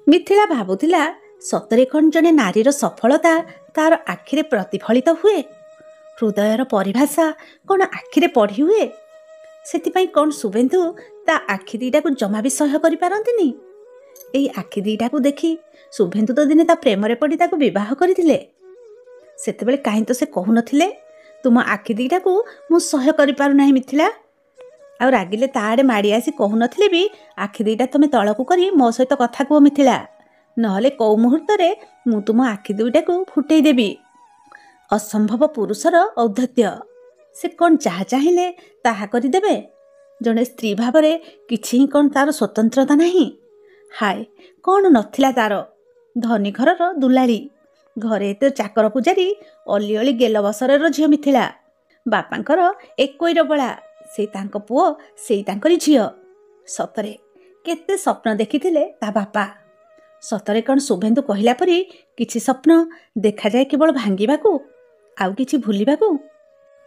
ମିଥିଳା ଭାବୁଥିଲା ସତରେ କ'ଣ ଜଣେ ନାରୀର ସଫଳତା ତାର ଆଖିରେ ପ୍ରତିଫଳିତ ହୁଏ? ହୃଦୟର ପରିଭାଷା କ'ଣ ଆଖିରେ ପଢ଼ି ହୁଏ? ସେଥିପାଇଁ କ'ଣ ଶୁଭେନ୍ଦୁ ତା ଆଖି ଦିଟାକୁ ଜମା ବି ସହ୍ୟ କରିପାରନ୍ତିନି? ଏଇ ଆଖି ଦିଟାକୁ ଦେଖି ଶୁଭେନ୍ଦୁ ତ ଦିନେ ତା ପ୍ରେମରେ ପଡ଼ି ତାକୁ ବିବାହ କରିଥିଲେ। ସେତେବେଳେ କାହିଁ ତ ସେ କହୁନଥିଲେ ତୁମ ଆଖି ଦିଟାକୁ ମୁଁ ସହ୍ୟ କରିପାରୁନାହିଁ ମିଥିଳା? ଆଉ ରାଗିଲେ ତା ଆଡ଼େ ମାଡ଼ି ଆସି କହୁନଥିଲେ ବି ଆଖି ଦିଟା ତମେ ତଳକୁ କରି ମୋ ସହିତ କଥା କୁହ ମିଥିଳା, ନହେଲେ କେଉଁ ମୁହୂର୍ତ୍ତରେ ମୁଁ ତୁମ ଆଖି ଦୁଇଟାକୁ ଫୁଟେଇ ଦେବି। ଅସମ୍ଭବ ପୁରୁଷର ଔଦ୍ଧତ୍ୟ। ସେ କ'ଣ ଯାହା ଚାହିଁଲେ ତାହା କରିଦେବେ? ଜଣେ ସ୍ତ୍ରୀ ଭାବରେ କିଛି ହିଁ କ'ଣ ତାର ସ୍ୱତନ୍ତ୍ରତା ନାହିଁ? ହାୟ, କ'ଣ ନଥିଲା ତାର? ଧନୀ ଘରର ଦୁଲାଳି, ଘରେ ଏତେ ଚାକର ପୂଜାରୀ, ଅଲି ଅଳି ଗେଲ ବସରର ଝିଅ ମିଥିଳା। ବାପାଙ୍କର ଏକୋଇର ବଳା, ସେଇ ତାଙ୍କ ପୁଅ, ସେଇ ତାଙ୍କରି ଝିଅ। ସତରେ କେତେ ସ୍ୱପ୍ନ ଦେଖିଥିଲେ ତା ବାପା। ସତରେ କ'ଣ ଶୁଭେନ୍ଦୁ କହିଲା ପରି କିଛି ସ୍ୱପ୍ନ ଦେଖାଯାଏ କେବଳ ଭାଙ୍ଗିବାକୁ, ଆଉ କିଛି ଭୁଲିବାକୁ,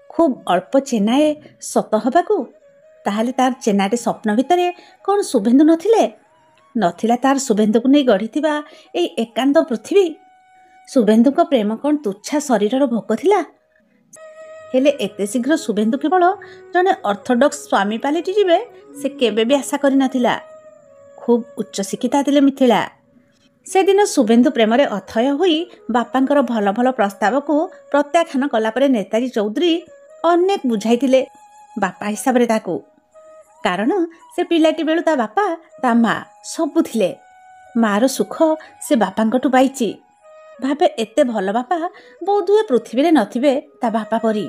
ଖୁବ୍ ଅଳ୍ପ ଚେନାଏ ସତ ହେବାକୁ? ତାହେଲେ ତାର ଚେନାଟେ ସ୍ୱପ୍ନ ଭିତରେ କ'ଣ ଶୁଭେନ୍ଦୁ ନଥିଲେ? ନଥିଲା ତାର ଶୁଭେନ୍ଦୁକୁ ନେଇ ଗଢ଼ିଥିବା ଏଇ ଏକାନ୍ତ ପୃଥିବୀ? ଶୁଭେନ୍ଦୁଙ୍କ ପ୍ରେମ କ'ଣ ତୁଚ୍ଛା ଶରୀରର ଭୋକ ଥିଲା? ହେଲେ ଏତେ ଶୀଘ୍ର ଶୁଭେନ୍ଦୁ କେବଳ ଜଣେ ଅର୍ଥୋଡକ୍ସ ସ୍ୱାମୀ ପାଲଟି ଯିବେ ସେ କେବେ ବି ଆଶା କରିନଥିଲା। ଖୁବ୍ ଉଚ୍ଚଶିକ୍ଷିତା ଥିଲେ ମିଥିଳା। ସେଦିନ ଶୁଭେନ୍ଦୁ ପ୍ରେମରେ ଅଥୟ ହୋଇ ବାପାଙ୍କର ଭଲ ଭଲ ପ୍ରସ୍ତାବକୁ ପ୍ରତ୍ୟାଖ୍ୟାନ କଲାପରେ ନେତାଜୀ ଚୌଧୁରୀ ଅନେକ ବୁଝାଇଥିଲେ ବାପା ହିସାବରେ ତାକୁ। କାରଣ ସେ ପିଲାଟି ବେଳୁ ତା ବାପା ତା ମା ସବୁ ଥିଲେ। ମାର ସୁଖ ସେ ବାପାଙ୍କଠୁ ପାଇଛି। ଭାବେ ଏତେ ଭଲ ବାପା ବୋଧହୁଏ ପୃଥିବୀରେ ନଥିବେ ତା ବାପା ପରି।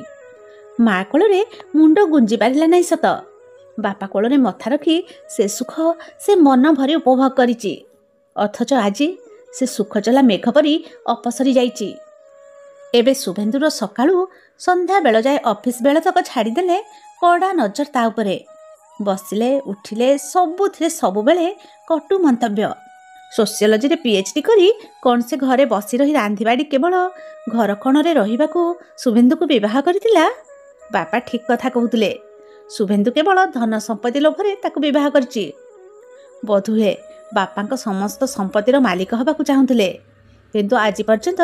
ମା କୋଳରେ ମୁଣ୍ଡ ଗୁଞ୍ଜି ପାରିଲା ନାହିଁ ସତ, ବାପା କୋଳରେ ମଥା ରଖି ସେ ସୁଖ ସେ ମନ ଭରି ଉପଭୋଗ କରିଛି। ଅଥଚ ଆଜି ସେ ସୁଖ ଚଲା ମେଘ ପରି ଅପସରି ଯାଇଛି। ଏବେ ଶୁଭେନ୍ଦୁର ସକାଳୁ ସନ୍ଧ୍ୟା ବେଳ ଯାଏ ଅଫିସ ବେଳ ତକ ଛାଡ଼ିଦେଲେ କଡ଼ା ନଜର ତା ଉପରେ। ବସିଲେ ଉଠିଲେ ସବୁଥିରେ ସବୁବେଳେ କଟୁ ମନ୍ତବ୍ୟ। ସୋସିଓଲୋଜିରେ PhD କରି କ'ଣ ସେ ଘରେ ବସି ରହି ରାନ୍ଧିବାଡ଼ି କେବଳ ଘର କୋଣରେ ରହିବାକୁ ଶୁଭେନ୍ଦୁକୁ ବିବାହ କରିଥିଲା? ବାପା ଠିକ୍ କଥା କହୁଥିଲେ। ଶୁଭେନ୍ଦୁ କେବଳ ଧନ ସମ୍ପତ୍ତି ଲୋଭରେ ତାକୁ ବିବାହ କରିଛି। ବୋଧହୁଏ ବାପାଙ୍କ ସମସ୍ତ ସମ୍ପତ୍ତିର ମାଲିକ ହେବାକୁ ଚାହୁଁଥିଲେ, କିନ୍ତୁ ଆଜି ପର୍ଯ୍ୟନ୍ତ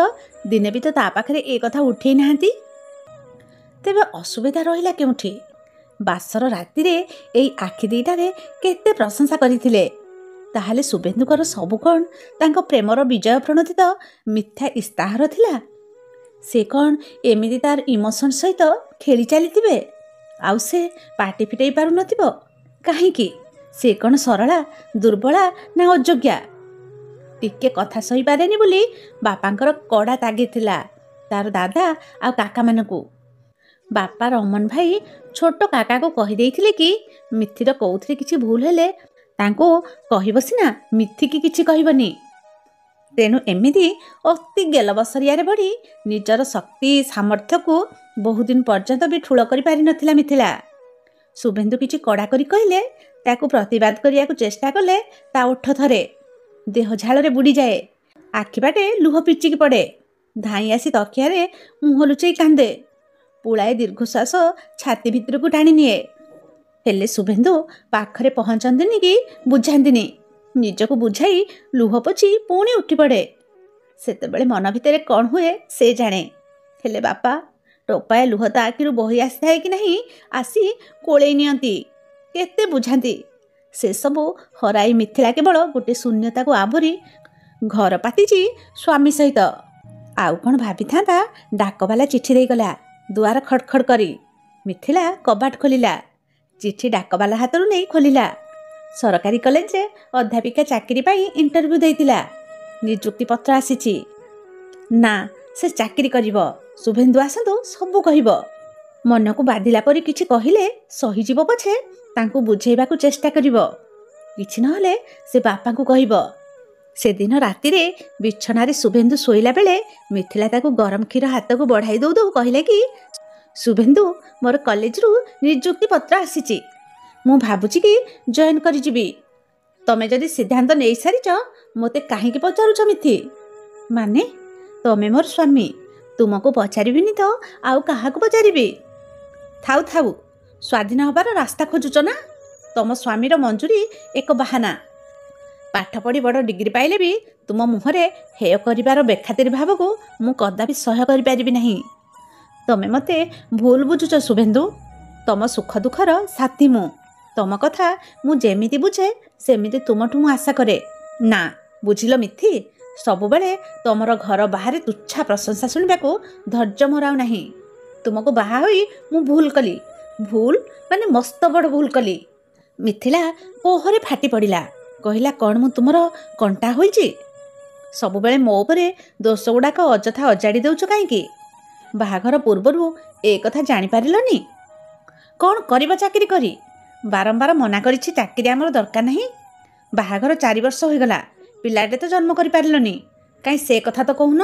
ଦିନେ ବି ତ ତା ପାଖରେ ଏ କଥା ଉଠେଇ ନାହାନ୍ତି। ତେବେ ଅସୁବିଧା ରହିଲା କେଉଁଠି? ବାସର ରାତିରେ ଏଇ ଆଖି ଦିଟାରେ କେତେ ପ୍ରଶଂସା କରିଥିଲେ। ତାହେଲେ ଶୁଭେନ୍ଦୁଙ୍କର ସବୁ କ'ଣ ତାଙ୍କ ପ୍ରେମର ବିଜୟ ପ୍ରଣୋଦିତ ମିଥ୍ୟା ଇସ୍ତାହାର ଥିଲା? ସେ କ'ଣ ଏମିତି ତାର ଇମୋସନ୍ ସହିତ ଖେଳି ଚାଲିଥିବେ? ଆଉ ସେ ପାଟି ଫିଟେଇ ପାରୁନଥିବ କାହିଁକି? ସେ କ'ଣ ସରଳା, ଦୁର୍ବଳା ନା ଅଯୋଗ୍ୟା? ଟିକେ କଥା ସହିପାରେନି ବୋଲି ବାପାଙ୍କର କଡ଼ା ତାଗିଦ ଥିଲା ତାର ଦାଦା ଆଉ କାକାମାନଙ୍କୁ। ବାପା ରମନ ଭାଇ ଛୋଟ କାକାକୁ କହିଦେଇଥିଲେ କି ମିଥିର କୋଉଥିରେ କିଛି ଭୁଲ ହେଲେ ତାଙ୍କୁ କହିବ ସିନା, ମିଥିକି କିଛି କହିବନି। ତେଣୁ ଏମିତି ଅତି ଗେଲବସରିଆରେ ବଢ଼ି ନିଜର ଶକ୍ତି ସାମର୍ଥ୍ୟକୁ ବହୁଦିନ ପର୍ଯ୍ୟନ୍ତ ବି ଠୁଳ କରିପାରିନଥିଲା ମିଥିଳା। ଶୁଭେନ୍ଦୁ କିଛି କଡ଼ାକରି କହିଲେ ତାକୁ ପ୍ରତିବାଦ କରିବାକୁ ଚେଷ୍ଟା କଲେ ତା ଓଠ ଥରେ, ଦେହ ଝାଳରେ ବୁଡ଼ିଯାଏ, ଆଖିବାଟେ ଲୁହ ପିଚିକି ପଡ଼େ, ଧାଇଁ ଆସି ତକିଆରେ ମୁହଁ ଲୁଚେଇ କାନ୍ଦେ, ପୁଳାଏ ଦୀର୍ଘଶ୍ୱାସ ଛାତି ଭିତରକୁ ଟାଣି ନିଏ। ହେଲେ ଶୁଭେନ୍ଦୁ ପାଖରେ ପହଞ୍ଚନ୍ତିନି କି ବୁଝାନ୍ତିନି। ନିଜକୁ ବୁଝାଇ ଲୁହ ପୋଛି ପୁଣି ଉଠି ପଡ଼େ। ସେତେବେଳେ ମନ ଭିତରେ କ'ଣ ହୁଏ ସେ ଜାଣେ। ହେଲେ ବାପା ଟୋପାଏ ଲୁହ ତା ଆଖିରୁ ବହି ଆସିଥାଏ କି ନାହିଁ ଆସି କୋଳେଇ ନିଅନ୍ତି, କେତେ ବୁଝାନ୍ତି। ସେସବୁ ହରାଇ ମିଥିଳା କେବଳ ଗୋଟେ ଶୂନ୍ୟତାକୁ ଆଭରି ଘର ପାତିଛି ସ୍ୱାମୀ ସହିତ। ଆଉ କ'ଣ ଭାବିଥାନ୍ତା? ଡାକବାଲା ଚିଠି ଦେଇଗଲା ଦୁଆର ଖଡ଼ ଖଡ଼ କରି। ମିଥିଳା କବାଟ ଖୋଲିଲା। ଚିଠି ଡାକବାଲା ହାତରୁ ନେଇ ଖୋଲିଲା। ସରକାରୀ କଲେଜରେ ଅଧ୍ୟାପିକା ଚାକିରି ପାଇଁ ଇଣ୍ଟରଭ୍ୟୁ ଦେଇଥିଲା। ନିଯୁକ୍ତି ପତ୍ର ଆସିଛି। ନା, ସେ ଚାକିରି କରିବ। ଶୁଭେନ୍ଦୁ ଆସନ୍ତୁ ସବୁ କହିବ। ମନକୁ ବାଧିଲା ପରି କିଛି କହିଲେ ସହିଯିବ ପଛେ ତାଙ୍କୁ ବୁଝେଇବାକୁ ଚେଷ୍ଟା କରିବ। କିଛି ନହେଲେ ସେ ବାପାଙ୍କୁ କହିବ। ସେଦିନ ରାତିରେ ବିଛଣାରେ ଶୁଭେନ୍ଦୁ ଶୋଇଲା ବେଳେ ମିଥିଳା ତାକୁ ଗରମ କ୍ଷୀର ହାତକୁ ବଢ଼ାଇ ଦଉ ଦଉ କହିଲେ କି ଶୁଭେନ୍ଦୁ, ମୋର କଲେଜରୁ ନିଯୁକ୍ତି ପତ୍ର ଆସିଛି। ମୁଁ ଭାବୁଛି କି ଜଏନ୍ କରିଯିବି। ତମେ ଯଦି ସିଦ୍ଧାନ୍ତ ନେଇସାରିଛ ମୋତେ କାହିଁକି ପଚାରୁଛ ମିଥି? ମାନେ ତମେ ମୋର ସ୍ୱାମୀ, ତୁମକୁ ପଚାରିବିନି ତ ଆଉ କାହାକୁ ପଚାରିବି? ଥାଉ ଥାଉ, ସ୍ୱାଧୀନ ହେବାର ରାସ୍ତା ଖୋଜୁଛ ନା? ତମ ସ୍ୱାମୀର ମଞ୍ଜୁରୀ ଏକ ବାହାନା। ପାଠ ପଢ଼ି ବଡ଼ ଡିଗ୍ରୀ ପାଇଲେ ବି ତୁମ ମୁହଁରେ ହେୟ କରିବାର ବେଖାତିର ଭାବକୁ ମୁଁ କଦାପି ସହ୍ୟ କରିପାରିବି ନାହିଁ। ତମେ ମୋତେ ଭୁଲ ବୁଝୁଛ ଶୁଭେନ୍ଦୁ। ତମ ସୁଖ ଦୁଃଖର ସାଥୀ ମୁଁ। ତମ କଥା ମୁଁ ଯେମିତି ବୁଝେ ସେମିତି ତୁମଠୁ ମୁଁ ଆଶା କରେ। ନା, ବୁଝିଲ ମିଥି, ସବୁବେଳେ ତମର ଘର ବାହାରେ ତୁଚ୍ଛା ପ୍ରଶଂସା ଶୁଣିବାକୁ ଧୈର୍ଯ୍ୟ ମୋର ଆଉ ନାହିଁ। ତୁମକୁ ବାହା ହୋଇ ମୁଁ ଭୁଲ କଲି। ଭୁଲ ମାନେ ମସ୍ତ ବଡ଼ ଭୁଲ କଲି। ମିଥିଳା କୋହରେ ଫାଟି ପଡ଼ିଲା। କହିଲା, କ'ଣ ମୁଁ ତୁମର କଣ୍ଟା ହୋଇଛି? ସବୁବେଳେ ମୋ ଉପରେ ଦୋଷ ଗୁଡ଼ାକ ଅଯଥା ଅଜାଡ଼ି ଦେଉଛ କାହିଁକି? ବାହାଘର ପୂର୍ବରୁ ଏ କଥା ଜାଣିପାରିଲନି? କ'ଣ କରିବ ଚାକିରି କରି? ବାରମ୍ବାର ମନା କରିଛି ଚାକିରି ଆମର ଦରକାର ନାହିଁ। ବାହାଘର 4 ବର୍ଷ ହୋଇଗଲା, ପିଲାଟେ ତ ଜନ୍ମ କରିପାରିଲନି, କାହିଁ ସେ କଥା ତ କହୁନ?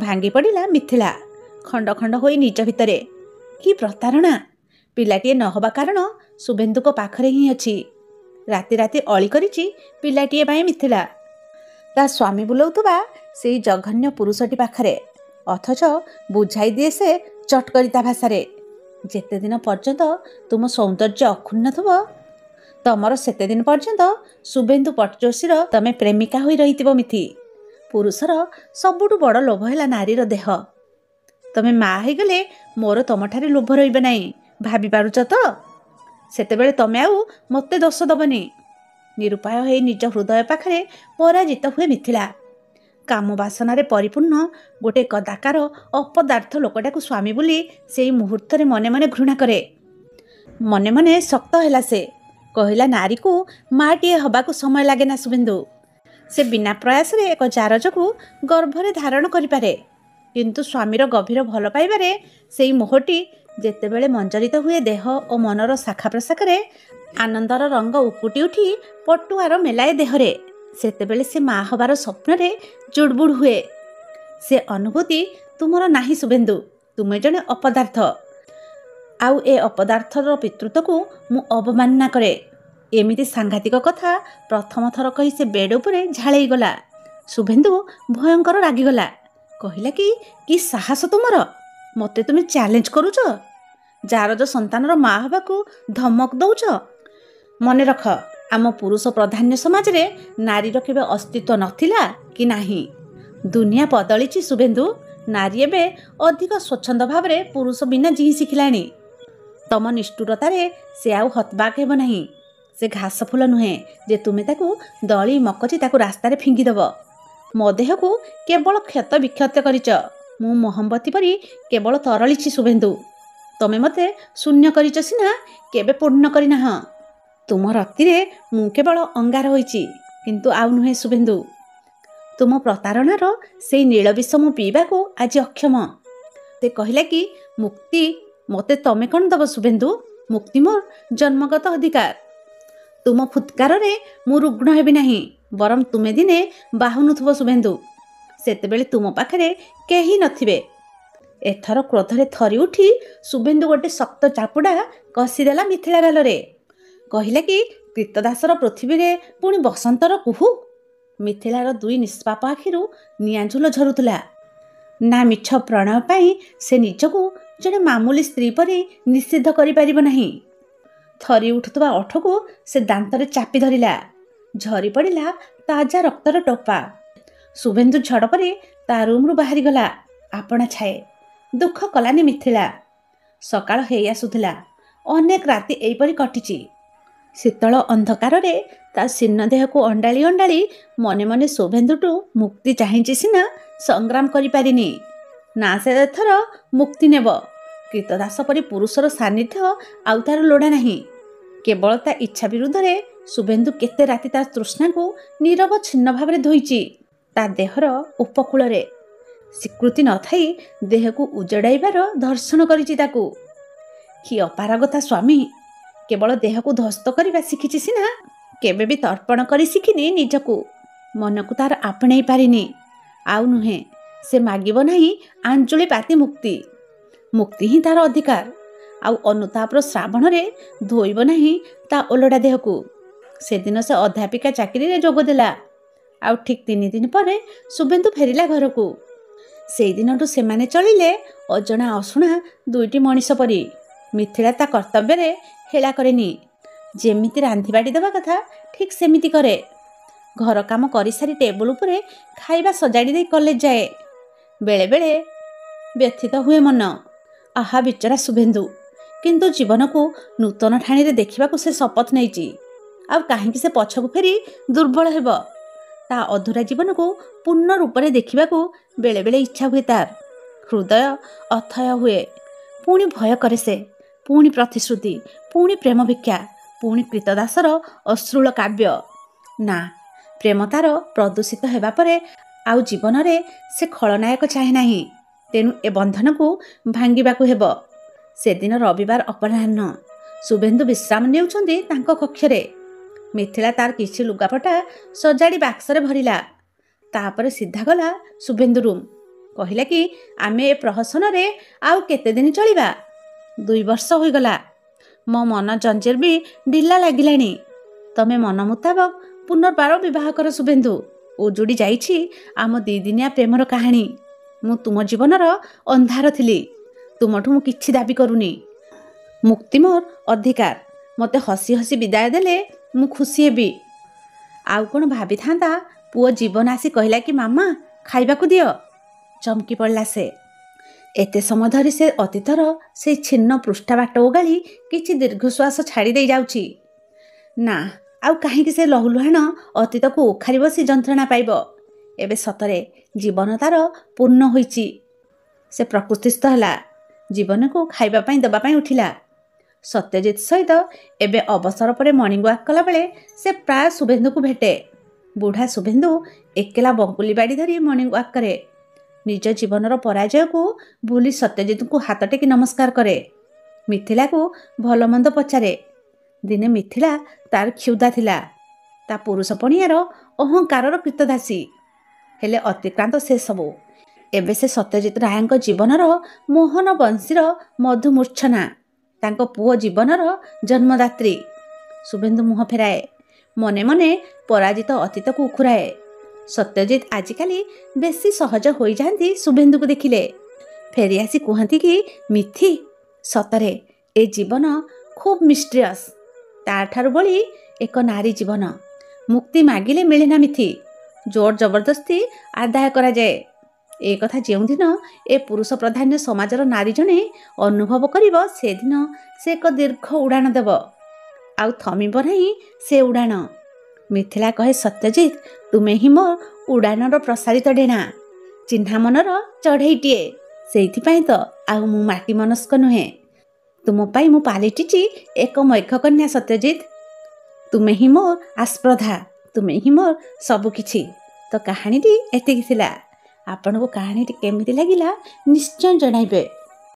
ଭାଙ୍ଗି ପଡ଼ିଲା ମିଥିଳା ଖଣ୍ଡ ଖଣ୍ଡ ହୋଇ ନିଜ ଭିତରେ। କି ପ୍ରତାରଣା! ପିଲାଟିଏ ନ ହେବା କାରଣ ଶୁଭେନ୍ଦୁଙ୍କ ପାଖରେ ହିଁ ଅଛି। ରାତି ରାତି ଅଳି କରିଛି ପିଲାଟିଏ ପାଇଁ ମିଥିଳା। ତା ସ୍ୱାମୀ ବୁଲଉଥିବା ସେଇ ଜଘନ୍ୟ ପୁରୁଷଟି ପାଖରେ। ଅଥଚ ବୁଝାଇ ଦିଏ ସେ ଚଟକରି ତା ଭାଷାରେ, ଯେତେ ଦିନ ପର୍ଯ୍ୟନ୍ତ ତୁମ ସୌନ୍ଦର୍ଯ୍ୟ ଅକ୍ଷୁଣ୍ଣ ଥିବ ତମର ସେତେଦିନ ପର୍ଯ୍ୟନ୍ତ ଶୁଭେନ୍ଦୁ ପଟ୍ଟଯୋଶୀର ତମେ ପ୍ରେମିକା ହୋଇ ରହିଥିବ ମିଥି। ପୁରୁଷର ସବୁଠୁ ବଡ଼ ଲୋଭ ହେଲା ନାରୀର ଦେହ। ତମେ ମା' ହେଇଗଲେ ମୋର ତମଠାରେ ଲୋଭ ରହିବ ନାହିଁ, ଭାବି ପାରୁଛ ତ? ସେତେବେଳେ ତମେ ଆଉ ମୋତେ ଦୋଷ ଦେବନି। ନିରୁପାୟ ହେଇ ନିଜ ହୃଦୟ ପାଖରେ ପରାଜିତ ହୁଏ ମିଥିଳା। କାମ ବାସନାରେ ପରିପୂର୍ଣ୍ଣ ଗୋଟେ କଦାକାର ଅପଦାର୍ଥ ଲୋକଟାକୁ ସ୍ୱାମୀ ବୋଲି ସେଇ ମୁହୂର୍ତ୍ତରେ ମନେ ମନେ ଘୃଣା କରେ। ମନେ ମନେ ଶକ୍ତ ହେଲା ସେ। କହିଲା, ନାରୀକୁ ମା'ଟିଏ ହେବାକୁ ସମୟ ଲାଗେ ନା ଶୁଭେନ୍ଦୁ। ସେ ବିନା ପ୍ରୟାସରେ ଏକ ଜାରଜକୁ ଗର୍ଭରେ ଧାରଣ କରିପାରେ। କିନ୍ତୁ ସ୍ୱାମୀର ଗଭୀର ଭଲ ପାଇବାରେ ସେଇ ମୋହଟି ଯେତେବେଳେ ମଞ୍ଜରିତ ହୁଏ ଦେହ ଓ ମନର ଶାଖା ପ୍ରଶାଖରେ, ଆନନ୍ଦର ରଙ୍ଗ ଉକୁଟି ଉଠି ପଟୁଆର ମେଲାଏ ଦେହରେ, ସେତେବେଳେ ସେ ମା' ହେବାର ସ୍ୱପ୍ନରେ ଜୁଡ଼ବୁଡ଼ ହୁଏ। ସେ ଅନୁଭୂତି ତୁମର ନାହିଁ ଶୁଭେନ୍ଦୁ। ତୁମେ ଜଣେ ଅପଦାର୍ଥ। ଆଉ ଏ ଅପଦାର୍ଥର ପିତୃତ୍ୱକୁ ମୁଁ ଅବମାନନା କରେ। ଏମିତି ସାଂଘାତିକ କଥା ପ୍ରଥମ ଥର କହି ସେ ବେଡ୍ ଉପରେ ଝାଳେଇ ଗଲା। ଶୁଭେନ୍ଦୁ ଭୟଙ୍କର ରାଗିଗଲା। କହିଲା, କି ସାହସ ତୁମର? ମୋତେ ତୁମେ ଚ୍ୟାଲେଞ୍ଜ କରୁଛ? ଜାରଜ ସନ୍ତାନର ମା' ହେବାକୁ ଧମକ ଦଉଛ? ମନେ ରଖ, ଆମ ପୁରୁଷ ପ୍ରାଧାନ୍ୟ ସମାଜରେ ନାରୀର କେବେ ଅସ୍ତିତ୍ୱ ନଥିଲା କି ନାହିଁ। ଦୁନିଆ ବଦଳିଛି ଶୁଭେନ୍ଦୁ। ନାରୀ ଏବେ ଅଧିକ ସ୍ୱଚ୍ଛନ୍ଦ ଭାବରେ ପୁରୁଷ ବିନା ଜିଇଁ ଶିଖିଲାଣି। ତମ ନିଷ୍ଠୁରତାରେ ସେ ଆଉ ହତବାକ ହେବ ନାହିଁ। ସେ ଘାସ ଫୁଲ ନୁହେଁ ଯେ ତୁମେ ତାକୁ ଦଳି ମକଚି ତାକୁ ରାସ୍ତାରେ ଫିଙ୍ଗିଦେବ। ମୋ ଦେହକୁ କେବଳ କ୍ଷତ ବିକ୍ଷତ କରିଛ। ମୁଁ ମହମବତୀ ପରି କେବଳ ତରଳିଛି ଶୁଭେନ୍ଦୁ। ତମେ ମୋତେ ଶୂନ୍ୟ କରିଛ ସିନା, କେବେ ପୂର୍ଣ୍ଣ କରିନାହଁ। ତୁମ ରକ୍ତିରେ ମୁଁ କେବଳ ଅଙ୍ଗାର ହୋଇଛି, କିନ୍ତୁ ଆଉ ନୁହେଁ ଶୁଭେନ୍ଦୁ। ତୁମ ପ୍ରତାରଣାର ସେଇ ନୀଳ ବିଷ ମୁଁ ପିଇବାକୁ ଆଜି ଅକ୍ଷମ। ସେ କହିଲା, କି ମୁକ୍ତି ମୋତେ ତମେ କ'ଣ ଦେବ ଶୁଭେନ୍ଦୁ? ମୁକ୍ତି ମୋର ଜନ୍ମଗତ ଅଧିକାର। ତୁମ ଫୁତ୍କାରରେ ମୁଁ ରୁଗ୍ଣ ହେବି ନାହିଁ। ବରଂ ତୁମେ ଦିନେ ବାହୁନୁଥିବ ଶୁଭେନ୍ଦୁ, ସେତେବେଳେ ତୁମ ପାଖରେ କେହି ନଥିବେ। ଏଥର କ୍ରୋଧରେ ଥରି ଉଠି ଶୁଭେନ୍ଦୁ ଗୋଟେ ଶକ୍ତ ଚାପୁଡ଼ା କଷିଦେଲା ମିଥିଳା ଗାଲରେ। କହିଲା, କି କ୍ରୀତଦାସର ପୃଥିବୀରେ ପୁଣି ବସନ୍ତର କୁହୁ। ମିଥିଳାର 2 ନିଷ୍ପାପ ଆଖିରୁ ନିଆଁଝୁଲ ଝରୁଥିଲା। ନା ମିଛ ପ୍ରଣୟ ପାଇଁ ସେ ନିଜକୁ ଜଣେ ମାମୁଲି ସ୍ତ୍ରୀ ପରି ନିଷିଦ୍ଧ କରିପାରିବ ନାହିଁ। ଥରି ଉଠୁଥିବା ଓଠକୁ ସେ ଦାନ୍ତରେ ଚାପି ଧରିଲା। ଝରି ପଡ଼ିଲା ତାଜା ରକ୍ତର ଟୋପା। ଶୁଭେନ୍ଦୁ ଝଡ଼ ପରି ତା ରୁମ୍ରୁ ବାହାରିଗଲା ଆପଣା ଛାଏ। ଦୁଃଖ କଲାନି ମିଥିଳା। ସକାଳ ହେଇ ଆସୁଥିଲା। ଅନେକ ରାତି ଏଇପରି କଟିଛି। ଶୀତଳ ଅନ୍ଧକାରରେ ତା ଶୀର୍ଣ୍ଣ ଦେହକୁ ଅଣ୍ଡାଳି ଅଣ୍ଡାଳି ମନେ ମନେ ଶୁଭେନ୍ଦୁଠୁ ମୁକ୍ତି ଚାହିଁଛି ସିନା, ସଂଗ୍ରାମ କରିପାରିନି। ନା ସେ ଏଥର ମୁକ୍ତି ନେବ। କ୍ରୀତଦାସ ପରି ପୁରୁଷର ସାନ୍ନିଧ୍ୟ ଆଉ ତାର ଲୋଡ଼ା ନାହିଁ। କେବଳ ତା ଇଚ୍ଛା ବିରୁଦ୍ଧରେ ଶୁଭେନ୍ଦୁ କେତେ ରାତି ତା ତୃଷ୍ଣାକୁ ନୀରବ ଛିନ୍ନ ଭାବରେ ଧୋଇଛି ତା ଦେହର ଉପକୂଳରେ। ସ୍ୱୀକୃତି ନଥାଇ ଦେହକୁ ଉଜଡ଼ାଇବାର ଧର୍ଷଣ କରିଛି ତାକୁ। କି ଅପାରଗତା ସ୍ୱାମୀ! କେବଳ ଦେହକୁ ଧ୍ୱସ୍ତ କରିବା ଶିଖିଛି ସିନା, କେବେ ବି ତର୍ପଣ କରି ଶିଖିନି ନିଜକୁ। ମନକୁ ତାର ଆପଣେଇ ପାରିନି। ଆଉ ନୁହେଁ, ସେ ମାଗିବ ନାହିଁ ଆଞ୍ଜୁଳି ପାତି ମୁକ୍ତି। ମୁକ୍ତି ହିଁ ତାର ଅଧିକାର। ଆଉ ଅନୁତାପର ଶ୍ରାବଣରେ ଧୋଇବ ନାହିଁ ତା ଓଲଡ଼ା ଦେହକୁ। ସେଦିନ ସେ ଅଧ୍ୟାପିକା ଚାକିରିରେ ଯୋଗ ଦେଲା। ଆଉ ଠିକ୍ 3 ଦିନ ପରେ ଶୁଭେନ୍ଦୁ ଫେରିଲା ଘରକୁ। ସେଇଦିନଠୁ ସେମାନେ ଚଳିଲେ ଅଜଣା ଅଶୁଣା 2ଟି ମଣିଷ ପରି। ମିଥିଳା ତା କର୍ତ୍ତବ୍ୟରେ ହେଳା କରେନି। ଯେମିତି ରାନ୍ଧିବାଡ଼ି ଦେବା କଥା ଠିକ୍ ସେମିତି କରେ। ଘର କାମ କରିସାରି ଟେବୁଲ ଉପରେ ଖାଇବା ସଜାଡ଼ି ଦେଇ କଲେଜ ଯାଏ। ବେଳେବେଳେ ବ୍ୟଥିତ ହୁଏ ମନ। ଆହା ବିଚରା ଶୁଭେନ୍ଦୁ, କିନ୍ତୁ ଜୀବନକୁ ନୂତନ ଠାଣିରେ ଦେଖିବାକୁ ସେ ଶପଥ ନେଇଛି। ଆଉ କାହିଁକି ସେ ପଛକୁ ଫେରି ଦୁର୍ବଳ ହେବ? ତା ଅଧୁରା ଜୀବନକୁ ପୂର୍ଣ୍ଣ ରୂପରେ ଦେଖିବାକୁ ବେଳେବେଳେ ଇଚ୍ଛା ହୁଏ ତାର। ହୃଦୟ ଅଥୟ ହୁଏ। ପୁଣି ଭୟ କରେ ସେ। ପୁଣି ପ୍ରତିଶ୍ରୁତି, ପୁଣି ପ୍ରେମ ଭିକ୍ଷା, ପୁଣି କ୍ରୀତଦାସର ଅଶ୍ରୁଳ କାବ୍ୟ। ନା, ପ୍ରେମ ତାର ପ୍ରଦୂଷିତ ହେବା ପରେ ଆଉ ଜୀବନରେ ସେ ଖଳନାୟକ ଚାହେଁ ନାହିଁ। ତେଣୁ ଏ ବନ୍ଧନକୁ ଭାଙ୍ଗିବାକୁ ହେବ। ସେଦିନ ରବିବାର ଅପରାହ୍ନ। ଶୁଭେନ୍ଦୁ ବିଶ୍ରାମ ନେଉଛନ୍ତି ତାଙ୍କ କକ୍ଷରେ। ମିଥିଳା ତାର କିଛି ଲୁଗାପଟା ସଜାଡ଼ି ବାକ୍ସରେ ଭରିଲା। ତାପରେ ସିଧା ଗଲା ଶୁଭେନ୍ଦୁ ରୁମ୍। କହିଲା କି ଆମେ ଏ ପ୍ରହସନରେ ଆଉ କେତେ ଦିନ ଚଳିବା? 2 ବର୍ଷ ହୋଇଗଲା। ମୋ ମନ ଜଞ୍ଜିର ବି ଢିଲା ଲାଗିଲାଣି। ତମେ ମନ ମୁତାବକ ପୁନର୍ବାର ବିବାହ କର ଶୁଭେନ୍ଦୁ। ଉଜୁଡ଼ି ଯାଇଛି ଆମ 2 ଦିନିଆ ପ୍ରେମର କାହାଣୀ। ମୁଁ ତୁମ ଜୀବନର ଅନ୍ଧାର ଥିଲି। ତୁମଠୁ ମୁଁ କିଛି ଦାବି କରୁନି। ମୁକ୍ତି ମୋର ଅଧିକାର। ମୋତେ ହସି ହସି ବିଦାୟ ଦେଲେ ମୁଁ ଖୁସି ହେବି। ଆଉ କ'ଣ ଭାବିଥାନ୍ତା, ପୁଅ ଜୀବନ ଆସି କହିଲା କି ମାମା ଖାଇବାକୁ ଦିଅ। ଚମକି ପଡ଼ିଲା ସେ। ଏତେ ସମୟ ଧରି ସେ ଅତୀତର ସେଇ ଛିନ୍ନ ପୃଷ୍ଠା ବାଟ ଓଗାଳି କିଛି ଦୀର୍ଘଶ୍ୱାସ ଛାଡ଼ି ଦେଇ ଯାଉଛି। ନା, ଆଉ କାହିଁକି ସେ ଲହୁଲୁହାଣ ଅତୀତକୁ ଉଖାରି ବସି ଯନ୍ତ୍ରଣା ପାଇବ? ଏବେ ସତରେ ଜୀବନ ତାର ପୂର୍ଣ୍ଣ ହୋଇଛି। ସେ ପ୍ରକୃତିସ୍ଥ ହେଲା। ଜୀବନକୁ ଖାଇବା ପାଇଁ ଦେବା ପାଇଁ ଉଠିଲା। ସତ୍ୟଜିତ ସହିତ ଏବେ ଅବସର ପରେ ମର୍ଣ୍ଣିଂ ୱାକ୍ କଲାବେଳେ ସେ ପ୍ରାୟ ଶୁଭେନ୍ଦୁକୁ ଭେଟେ। ବୁଢ଼ା ଶୁଭେନ୍ଦୁ ଏକେଲା ବଙ୍କୁଲି ବାଡ଼ି ଧରି ମର୍ଣ୍ଣିଂ ୱାକ୍ କରେ। ନିଜ ଜୀବନର ପରାଜୟକୁ ଭୁଲି ସତ୍ୟଜିତଙ୍କୁ ହାତ ଟେକି ନମସ୍କାର କରେ। ମିଥିଳାକୁ ଭଲ ମନ୍ଦ ପଚାରେ। ଦିନେ ମିଥିଳା ତାର କ୍ଷୁଧା ଥିଲା। ତା ପୁରୁଷ ପଣିଆର ଅହଙ୍କାରର କ୍ରୀତଦାସୀ। ହେଲେ ଅତିକ୍ରାନ୍ତ ସେସବୁ। ଏବେ ସେ ସତ୍ୟଜିତ ରାୟଙ୍କ ଜୀବନର ମୋହନ ବଂଶୀର ମଧୁମୂର୍ଚ୍ଛନା। ତାଙ୍କ ପୁଅ ଜୀବନର ଜନ୍ମଦାତ୍ରୀ। ଶୁଭେନ୍ଦୁ ମୁହଁ ଫେରାଏ। ମନେ ମନେ ପରାଜିତ ଅତୀତକୁ ଉଖୁରାଏ। ସତ୍ୟଜିତ ଆଜିକାଲି ବେଶୀ ସହଜ ହୋଇଯାଆନ୍ତି ଶୁଭେନ୍ଦୁକୁ ଦେଖିଲେ। ଫେରିଆସି କୁହନ୍ତି କି ମିଥି, ସତରେ ଏ ଜୀବନ ଖୁବ୍ ମିଷ୍ଟ୍ରିୟସ୍। ତାଠାରୁ ବଳି ଏକ ନାରୀ ଜୀବନ। ମୁକ୍ତି ମାଗିଲେ ମିଳେନା ମିଥି, ଜୋର ଜବରଦସ୍ତି ଆଦାୟ କରାଯାଏ। ଏ କଥା ଯେଉଁଦିନ ଏ ପୁରୁଷ ପ୍ରାଧାନ୍ୟ ସମାଜର ନାରୀ ଜଣେ ଅନୁଭବ କରିବ, ସେଦିନ ସେ ଏକ ଦୀର୍ଘ ଉଡ଼ାଣ ଦେବ। ଆଉ ଥମିବ ନାହିଁ ସେ ଉଡ଼ାଣ। ମିଥିଳା କହେ ସତ୍ୟଜିତ, ତୁମେ ହିଁ ମୋ ଉଡ଼ାଣର ପ୍ରସାରିତ ଡେଣା, ଚିହ୍ନା ମନର ଚଢ଼େଇଟିଏ। ସେଇଥିପାଇଁ ତ ଆଉ ମୁଁ ମାଟି ମନସ୍କ ନୁହେଁ। ତୁମ ପାଇଁ ମୁଁ ପାଲିଟିଛି ଏକ ମୈଘକନ୍ୟା ସତ୍ୟଜିତ। ତୁମେ ହିଁ ମୋ ଆସ୍ପୃଧା, ତୁମେ ହିଁ ମୋର ସବୁକିଛି। ତ କାହାଣୀଟି ଏତିକି ଥିଲା। ଆପଣଙ୍କୁ କାହାଣୀଟି କେମିତି ଲାଗିଲା ନିଶ୍ଚୟ ଜଣାଇବେ।